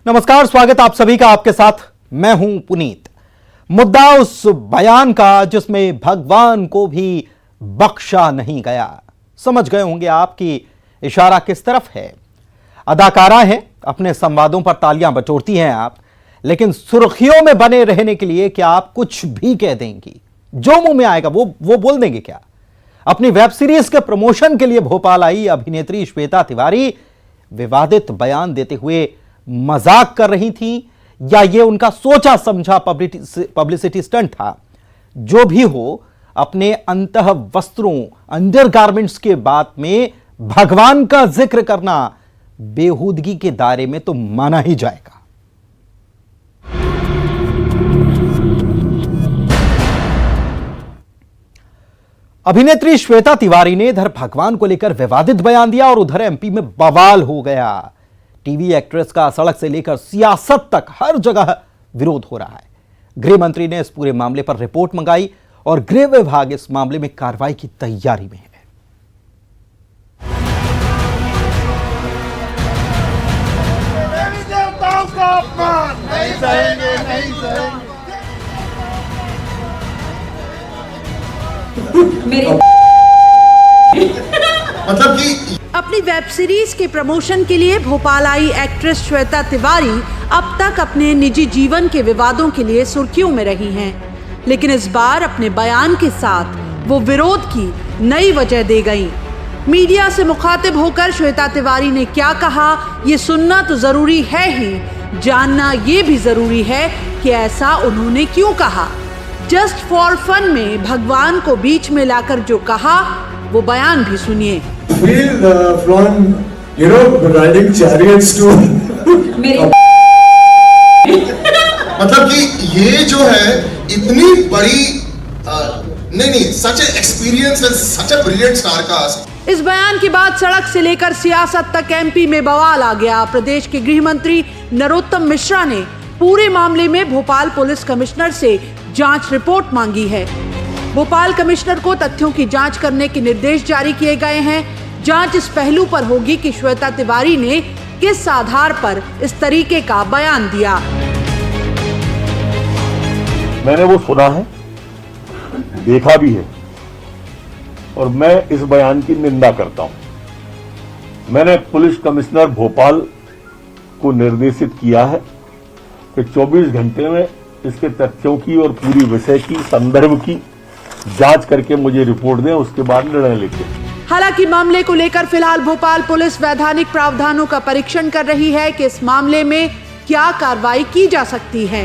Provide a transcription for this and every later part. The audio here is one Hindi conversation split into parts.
नमस्कार, स्वागत आप सभी का। आपके साथ मैं हूं पुनीत। मुद्दा उस बयान का जिसमें भगवान को भी बख्शा नहीं गया। समझ गए होंगे आप कि इशारा किस तरफ है। अदाकारा हैं, अपने संवादों पर तालियां बटोरती हैं आप, लेकिन सुर्खियों में बने रहने के लिए क्या आप कुछ भी कह देंगी? जो मुंह में आएगा वो बोल देंगे क्या? अपनी वेब सीरीज के प्रमोशन के लिए भोपाल आई अभिनेत्री श्वेता तिवारी विवादित बयान देते हुए मजाक कर रही थी या ये उनका सोचा समझा पब्लिसिटी स्टंट था? जो भी हो, अपने अंतः वस्त्रों अंडरगारमेंट्स के बाद में भगवान का जिक्र करना बेहूदगी के दायरे में तो माना ही जाएगा। अभिनेत्री श्वेता तिवारी ने इधर भगवान को लेकर विवादित बयान दिया और उधर एमपी में बवाल हो गया। टीवी एक्ट्रेस का सड़क से लेकर सियासत तक हर जगह विरोध हो रहा है। गृह मंत्री ने इस पूरे मामले पर रिपोर्ट मंगाई और गृह विभाग इस मामले में कार्रवाई की तैयारी में है। नहीं सहेंगे, नहीं सहेंगे। मतलब कि अपनी वेब सीरीज के प्रमोशन के लिए भोपाल आई एक्ट्रेस श्वेता तिवारी अब तक अपने निजी जीवन के विवादों के लिए सुर्खियों में रही हैं, लेकिन इस बार अपने बयान के साथ वो विरोध की नई वजह दे गईं। मीडिया से मुखातिब होकर श्वेता तिवारी ने क्या कहा, ये सुनना तो जरूरी है ही, जानना ये भी जरूरी है कि ऐसा उन्होंने क्यों कहा। जस्ट फॉर फन में भगवान को बीच में लाकर जो कहा, वो बयान भी सुनिए। मतलब कि ये जो है इतनी बड़ी नहीं such experience and such a brilliant star cast. इस बयान के बाद सड़क से लेकर सियासत तक एमपी में बवाल आ गया। प्रदेश के गृह मंत्री नरोत्तम मिश्रा ने पूरे मामले में भोपाल पुलिस कमिश्नर से जांच रिपोर्ट मांगी है। भोपाल कमिश्नर को तथ्यों की जांच करने के निर्देश जारी किए गए हैं। जांच इस पहलू पर होगी कि श्वेता तिवारी ने किस आधार पर इस तरीके का बयान दिया। मैंने वो सुना है, देखा भी है और मैं इस बयान की निंदा करता हूं। मैंने पुलिस कमिश्नर भोपाल को निर्देशित किया है कि 24 घंटे में इसके तथ्यों की और पूरी विषय की संदर्भ की जांच करके मुझे रिपोर्ट दें, उसके बाद निर्णय लेंगे। हालांकि मामले को लेकर फिलहाल भोपाल पुलिस वैधानिक प्रावधानों का परीक्षण कर रही है कि इस मामले में क्या कार्रवाई की जा सकती है।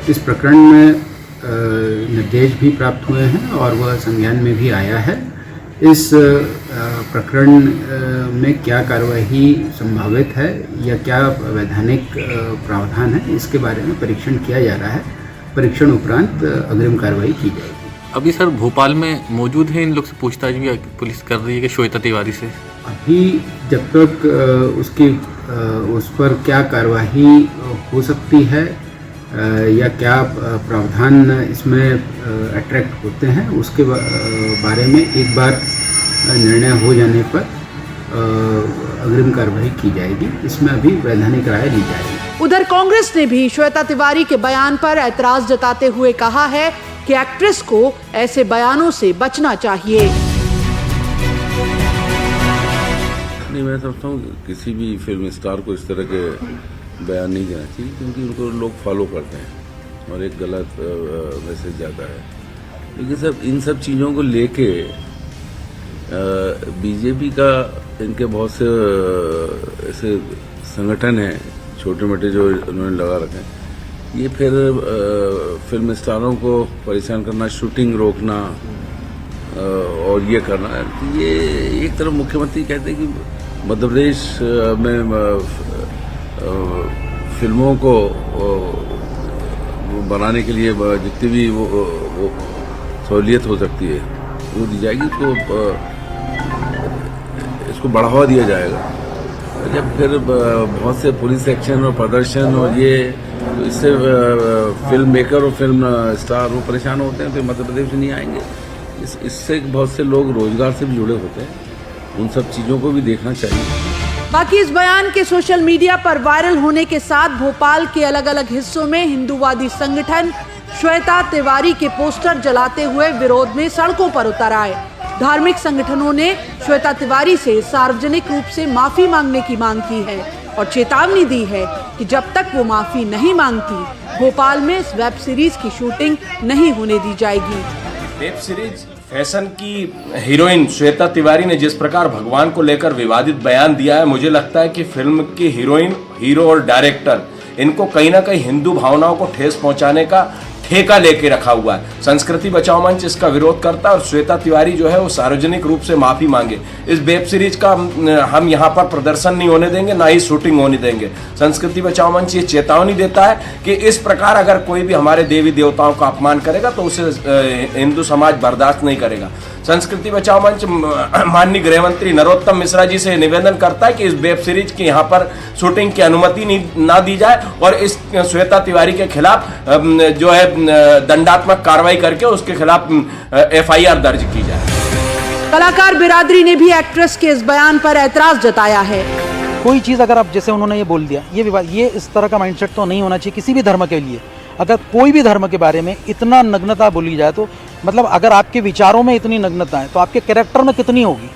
इस प्रकरण में निर्देश भी प्राप्त हुए हैं और वह संज्ञान में भी आया है। इस प्रकरण में क्या कार्यवाही संभावित है या क्या वैधानिक प्रावधान है, इसके बारे में परीक्षण किया जा रहा है। परीक्षण उपरांत अग्रिम कार्रवाई की जाएगी। अभी सर भोपाल में मौजूद हैं, इन लोग से पूछताछ भी पुलिस कर रही है कि श्वेता तिवारी से अभी जब तक उस पर क्या कार्यवाही हो सकती है या क्या प्रावधान इसमें अट्रैक्ट होते हैं, उसके बारे में एक बार निर्णय हो जाने पर अग्रिम कार्रवाई की जाएगी। इसमें अभी वैधानिक राय ली जाएगी। उधर कांग्रेस ने भी श्वेता तिवारी के बयान पर ऐतराज जताते हुए कहा है कि एक्ट्रेस को ऐसे बयानों से बचना चाहिए। नहीं, मैं समझता हूँ किसी भी फिल्म स्टार को इस तरह के बयान नहीं देना चाहिए, क्योंकि उनको लोग फॉलो करते हैं और एक गलत मैसेज जाता है। लेकिन सब इन सब चीज़ों को लेके बीजेपी का, इनके बहुत से ऐसे संगठन हैं छोटे मोटे जो उन्होंने लगा रखे हैं, ये फिर फिल्म स्टारों को परेशान करना, शूटिंग रोकना और ये करना। ये एक तरफ मुख्यमंत्री कहते हैं कि मध्य प्रदेश में फिल्मों को बनाने के लिए जितनी भी वो सहूलियत हो सकती है वो दी जाएगी, इसको बढ़ावा दिया जाएगा। जब फिर बहुत से पुलिस एक्शन और प्रदर्शन और ये, तो इससे फिल्म मेकर और फिल्म स्टार वो परेशान होते हैं, फिर मध्य प्रदेश में नहीं आएंगे। इससे बहुत से लोग रोजगार से भी जुड़े होते हैं। उन सब चीज़ों को भी देखना चाहिए। बाकी इस बयान के सोशल मीडिया पर वायरल होने के साथ भोपाल के अलग अलग हिस्सों में हिंदूवादी संगठन श्वेता तिवारी के पोस्टर जलाते हुए विरोध में सड़कों पर उतर आए। धार्मिक संगठनों ने श्वेता तिवारी से सार्वजनिक रूप से माफी मांगने की मांग की है और चेतावनी दी है कि जब तक वो माफी नहीं मांगती, भोपाल में इस वेब सीरीज की शूटिंग नहीं होने दी जाएगी। वेब सीरीज फैशन की हीरोइन श्वेता तिवारी ने जिस प्रकार भगवान को लेकर विवादित बयान दिया है, मुझे लगता है कि फिल्म की हीरोइन, हीरो और डायरेक्टर इनको कहीं ना कहीं हिंदू भावनाओं को ठेस पहुंचाने का ठेका लेके रखा हुआ है। संस्कृति बचाओ मंच इसका विरोध करता है और श्वेता तिवारी जो है वो सार्वजनिक रूप से माफी मांगे। इस वेब सीरीज का हम यहाँ पर प्रदर्शन नहीं होने देंगे, ना ही शूटिंग होने देंगे। संस्कृति बचाओ मंच ये चेतावनी देता है कि इस प्रकार अगर कोई भी हमारे देवी देवताओं का अपमान करेगा तो उसे हिंदू समाज बर्दाश्त नहीं करेगा। संस्कृति बचाओ मंच माननीय गृह मंत्री नरोत्तम मिश्रा जी से निवेदन करता है कि इस वेब सीरीज की यहाँ पर शूटिंग की अनुमति ना दी जाए और इस श्वेता तिवारी के खिलाफ जो है दंडात्मक कार्रवाई करके उसके खिलाफ एफआईआर दर्ज की जाए। कलाकार बिरादरी ने भी एक्ट्रेस के इस बयान पर ऐतराज जताया है। कोई चीज़ अगर आप जैसे उन्होंने ये बोल दिया, ये इस तरह का माइंडसेट तो नहीं होना चाहिए किसी भी धर्म के लिए। अगर कोई भी धर्म के बारे में इतना नग्नता बोली जाए तो मतलब अगर आपके विचारों में इतनी नग्नता है तो आपके कैरेक्टर में कितनी होगी,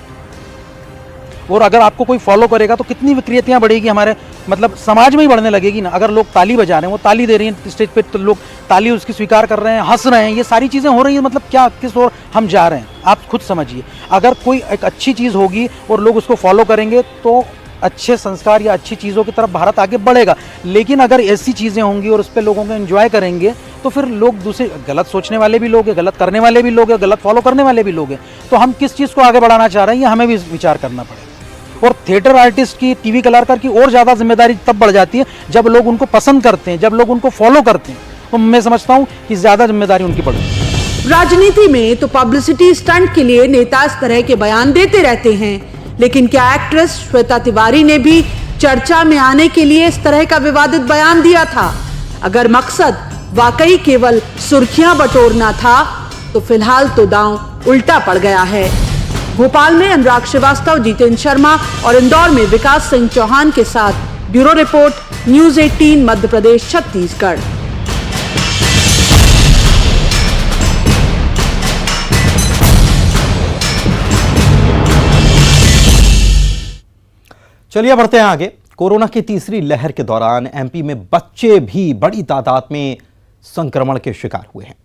और अगर आपको कोई फॉलो करेगा तो कितनी विकृतियाँ बढ़ेगी हमारे मतलब समाज में ही बढ़ने लगेगी ना। अगर लोग ताली बजा रहे हैं, वो ताली दे रही हैं स्टेज पे, तो लोग ताली उसकी स्वीकार कर रहे हैं, हंस रहे हैं, ये सारी चीज़ें हो रही हैं, मतलब क्या किस ओर हम जा रहे हैं आप खुद समझिए। अगर कोई एक अच्छी चीज़ होगी और लोग उसको फॉलो करेंगे तो अच्छे संस्कार या अच्छी चीज़ों की तरफ भारत आगे बढ़ेगा। लेकिन अगर ऐसी चीज़ें होंगी और उस पर लोगों को एंजॉय करेंगे तो फिर लोग दूसरे गलत सोचने वाले भी लोग हैं, गलत करने वाले भी लोग हैं, गलत फॉलो करने वाले भी लोग हैं। तो हम किस चीज़ को आगे बढ़ाना चाह रहे हैं ये हमें भी विचार करना पड़ेगा। और थिएटर आर्टिस्ट की, टीवी कलाकार की और ज़्यादा जिम्मेदारी तब बढ़ जाती है जब लोग उनको पसंद करते हैं, जब लोग उनको फॉलो करते हैं, तो मैं समझता हूँ कि ज़्यादा जिम्मेदारी उनकी बढ़ती है। राजनीति में तो पब्लिसिटी स्टंट के लिए नेता इस तरह के बयान देते रहते हैं, लेकिन क्या एक्ट्रेस श्वेता तिवारी ने भी चर्चा में आने के लिए इस तरह का विवादित बयान दिया था? अगर मकसद वाकई केवल सुर्खियां बटोरना था तो फिलहाल तो दांव उल्टा पड़ गया है। भोपाल में अनुराग श्रीवास्तव, जितेंद्र शर्मा और इंदौर में विकास सिंह चौहान के साथ bureau report, news 18 Madhya Pradesh Chhattisgarh. चलिए बढ़ते हैं आगे। कोरोना की तीसरी लहर के दौरान एमपी में बच्चे भी बड़ी तादाद में संक्रमण के शिकार हुए हैं।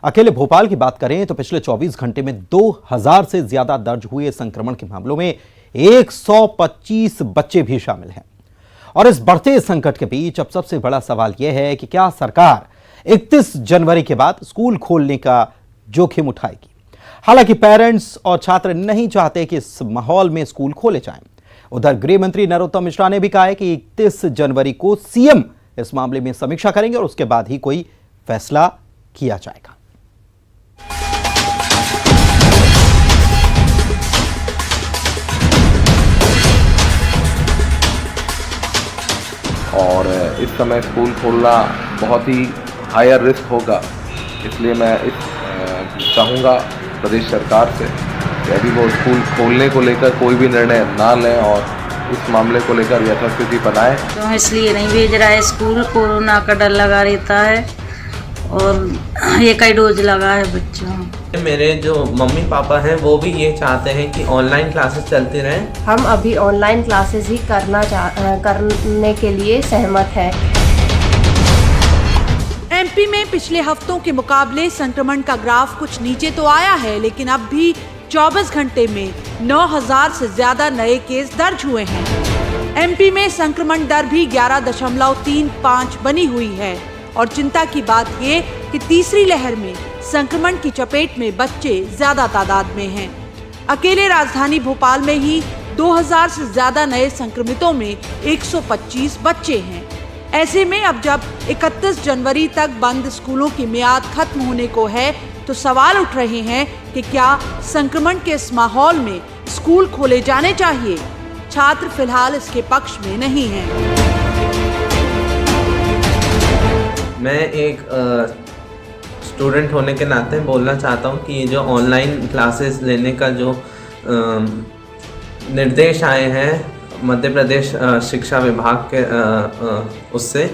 अकेले भोपाल की बात करें तो पिछले 24 घंटे में 2000 से ज्यादा दर्ज हुए संक्रमण के मामलों में 125 बच्चे भी शामिल हैं। और इस बढ़ते संकट के बीच अब सबसे बड़ा सवाल यह है कि क्या सरकार 31 जनवरी के बाद स्कूल खोलने का जोखिम उठाएगी। हालांकि पेरेंट्स और छात्र नहीं चाहते कि इस माहौल में स्कूल खोले जाएं। उधर गृह मंत्री नरोत्तम मिश्रा ने भी कहा है कि 31 जनवरी को सीएम इस मामले में समीक्षा करेंगे और उसके बाद ही कोई फैसला किया जाएगा। और इस समय स्कूल खोलना बहुत ही हायर रिस्क होगा, इसलिए मैं चाहूँगा प्रदेश सरकार से कि अभी वो स्कूल खोलने को लेकर कोई भी निर्णय ना लें और इस मामले को लेकर यथास्थिति बनाए। तो इसलिए नहीं भेज रहा है स्कूल, कोरोना का डर लगा रहता है और एक ही डोज लगा है बच्चों। मेरे जो मम्मी पापा हैं वो भी ये चाहते हैं कि ऑनलाइन क्लासेस चलती रहें। हम अभी ऑनलाइन क्लासेस ही करने के लिए सहमत हैं। एमपी में पिछले हफ्तों के मुकाबले संक्रमण का ग्राफ कुछ नीचे तो आया है, लेकिन अब भी 24 घंटे में 9000 से ज्यादा नए केस दर्ज हुए हैं। एमपी में संक्रमण दर भी 11.35 बनी हुई है और चिंता की बात ये कि तीसरी लहर में संक्रमण की चपेट में बच्चे ज्यादा तादाद में हैं। अकेले राजधानी भोपाल में ही 2000 से ज्यादा नए संक्रमितों में 125 बच्चे हैं। ऐसे में अब जब 31 जनवरी तक बंद स्कूलों की मियाद खत्म होने को है तो सवाल उठ रहे हैं कि क्या संक्रमण के इस माहौल में स्कूल खोले जाने चाहिए। छात्र फिलहाल इसके पक्ष में नहीं हैं। मैं एक स्टूडेंट होने के नाते बोलना चाहता हूँ कि ये जो ऑनलाइन क्लासेस लेने का जो निर्देश आए हैं मध्य प्रदेश शिक्षा विभाग के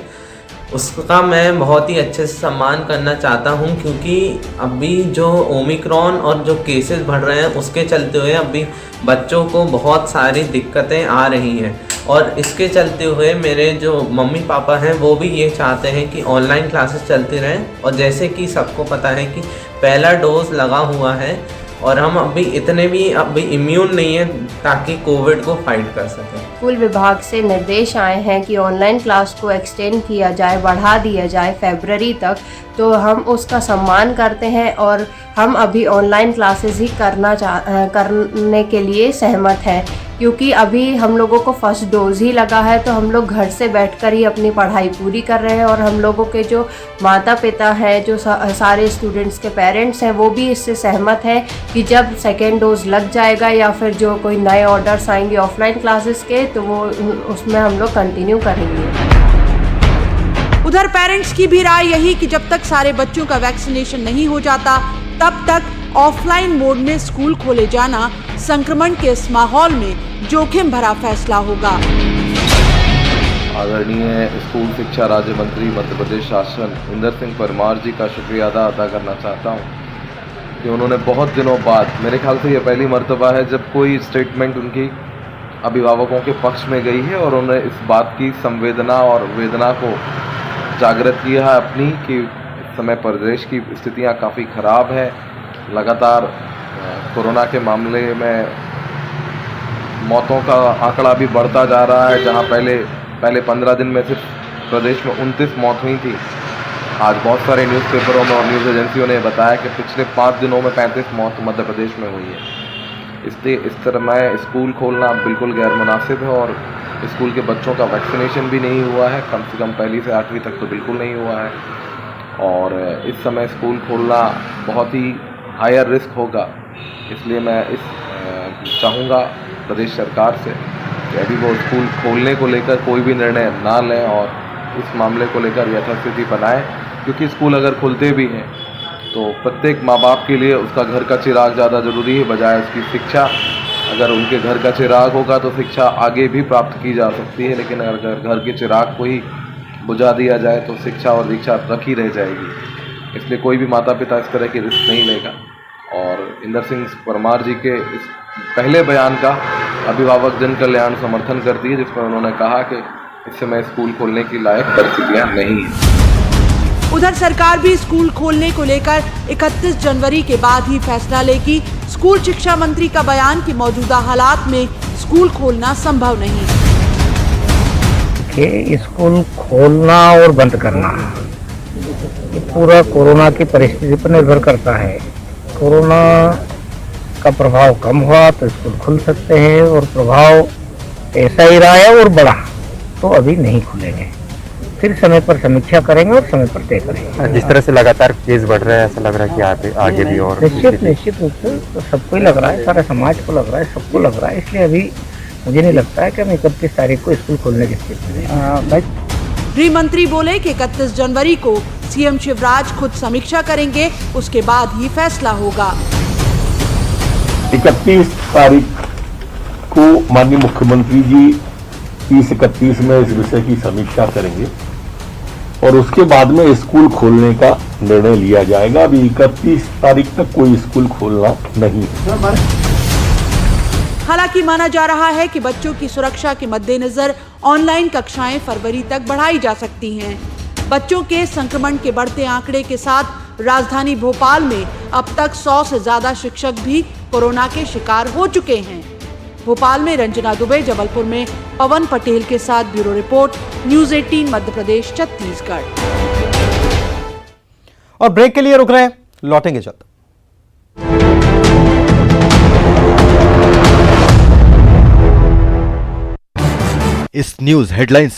उसका मैं बहुत ही अच्छे से सम्मान करना चाहता हूं, क्योंकि अभी जो ओमिक्रॉन और जो केसेस बढ़ रहे हैं उसके चलते हुए अभी बच्चों को बहुत सारी दिक्कतें आ रही हैं। और इसके चलते हुए मेरे जो मम्मी पापा हैं वो भी ये चाहते हैं कि ऑनलाइन क्लासेस चलती रहें। और जैसे कि सबको पता है कि पहला डोज लगा हुआ है और हम अभी इतने भी इम्यून नहीं है ताकि कोविड को फाइट कर सकें। स्कूल विभाग से निर्देश आए हैं कि ऑनलाइन क्लास को एक्सटेंड किया जाए, बढ़ा दिया जाए फरवरी तक, तो हम उसका सम्मान करते हैं और हम अभी ऑनलाइन क्लासेस ही करने के लिए सहमत हैं, क्योंकि अभी हम लोगों को फर्स्ट डोज ही लगा है, तो हम लोग घर से बैठकर ही अपनी पढ़ाई पूरी कर रहे हैं। और हम लोगों के जो माता पिता हैं, जो सारे स्टूडेंट्स के पेरेंट्स हैं, वो भी इससे सहमत हैं कि जब सेकेंड डोज लग जाएगा या फिर जो कोई नए ऑर्डर्स आएंगे ऑफलाइन क्लासेस के, तो वो उसमें हम लोग कंटिन्यू करेंगे। उधर पेरेंट्स की भी राय यही कि जब तक सारे बच्चों का वैक्सीनेशन नहीं हो जाता तब तक ऑफलाइन मोड में स्कूल खोले जाना संक्रमण के इस माहौल में जोखिम भरा फैसला होगा। आदरणीय स्कूल शिक्षा राज्य मंत्री मध्य प्रदेश शासन इंदर सिंह परमार जी का शुक्रिया अदा करना चाहता हूं कि उन्होंने बहुत दिनों बाद, मेरे ख्याल से ये पहली मर्तबा है जब कोई स्टेटमेंट उनकी अभिभावकों के पक्ष में गई है और उन्होंने इस बात की संवेदना और वेदना को जागृत किया है अपनी कि इस समय प्रदेश की स्थितियां काफ़ी ख़राब है। लगातार कोरोना के मामले में मौतों का आंकड़ा भी बढ़ता जा रहा है, जहां पहले 15 दिन में सिर्फ प्रदेश में 29 मौत हुई थी। आज बहुत सारे न्यूज़पेपरों में और न्यूज़ एजेंसियों ने बताया कि पिछले 5 दिनों में 35 मौत मध्य प्रदेश में हुई है। इसलिए इस तरह में स्कूल खोलना बिल्कुल गैर मुनासिब है और स्कूल के बच्चों का वैक्सीनेशन भी नहीं हुआ है, कम से कम पहली से 8वीं तक तो बिल्कुल नहीं हुआ है। और इस समय स्कूल खोलना बहुत ही हायर रिस्क होगा, इसलिए मैं चाहूँगा प्रदेश सरकार से कि अभी वो स्कूल खोलने को लेकर कोई भी निर्णय ना लें और इस मामले को लेकर यथास्थिति बनाएं, क्योंकि स्कूल अगर खुलते भी हैं तो प्रत्येक माँ बाप के लिए उसका घर का चिराग ज़्यादा ज़रूरी है बजाय उसकी शिक्षा। अगर उनके घर का चिराग होगा तो शिक्षा आगे भी प्राप्त की जा सकती है, लेकिन अगर घर के चिराग को ही बुझा दिया जाए तो शिक्षा और दीक्षा रखी रह जाएगी। इसलिए कोई भी माता पिता इस तरह की रिस्क नहीं लेगा। और इंदर सिंह परमार जी के इस पहले बयान का अभिभावक जन कल्याण समर्थन करती है, जिसमें उन्होंने कहा कि इस समय स्कूल खोलने की लायक परिस्थितियाँ नहीं हैं। उधर सरकार भी स्कूल खोलने को लेकर 31 जनवरी के बाद ही फैसला लेगी। स्कूल शिक्षा मंत्री का बयान कि मौजूदा हालात में स्कूल खोलना संभव नहीं। कि स्कूल खोलना और बंद करना ये पूरा कोरोना की परिस्थिति पर निर्भर करता है। कोरोना का प्रभाव कम हुआ तो स्कूल खुल सकते हैं और प्रभाव ऐसा ही रहा है और बढ़ा तो अभी नहीं खुलेंगे। फिर समय पर समीक्षा करेंगे और समय पर तय करेंगे। जिस तरह से लगातार केस बढ़ रहा है, ऐसा लग रहा है कि आगे भी और निश्चित रूप से तो सबको ही लग रहा है, सारे समाज को लग रहा है, सबको लग रहा है। इसलिए अभी मुझे नहीं लगता है कि हम 31 तारीख को स्कूल खोलने की स्थिति में। गृह मंत्री बोले कि 31 जनवरी को सीएम शिवराज खुद समीक्षा करेंगे, उसके बाद ही फैसला होगा। 31 तारीख को माननीय मुख्यमंत्री जी 30-31 में इस विषय की समीक्षा करेंगे और उसके बाद में स्कूल खोलने का निर्णय लिया जाएगा। अभी 31 तारीख तक कोई स्कूल खोलना नहीं है। हालांकि माना जा रहा है कि बच्चों की सुरक्षा के मद्देनजर ऑनलाइन कक्षाएं फरवरी तक बढ़ाई जा सकती हैं। बच्चों के संक्रमण के बढ़ते आंकड़े के साथ राजधानी भोपाल में अब तक 100 से ज्यादा शिक्षक भी कोरोना के शिकार हो चुके हैं। भोपाल में रंजना दुबे, जबलपुर में पवन पटेल के साथ bureau report, news 18 Madhya Pradesh Chhattisgarh. और ब्रेक के लिए रुक रहे हैं, लौटेंगे जल्द। इस न्यूज हेडलाइंस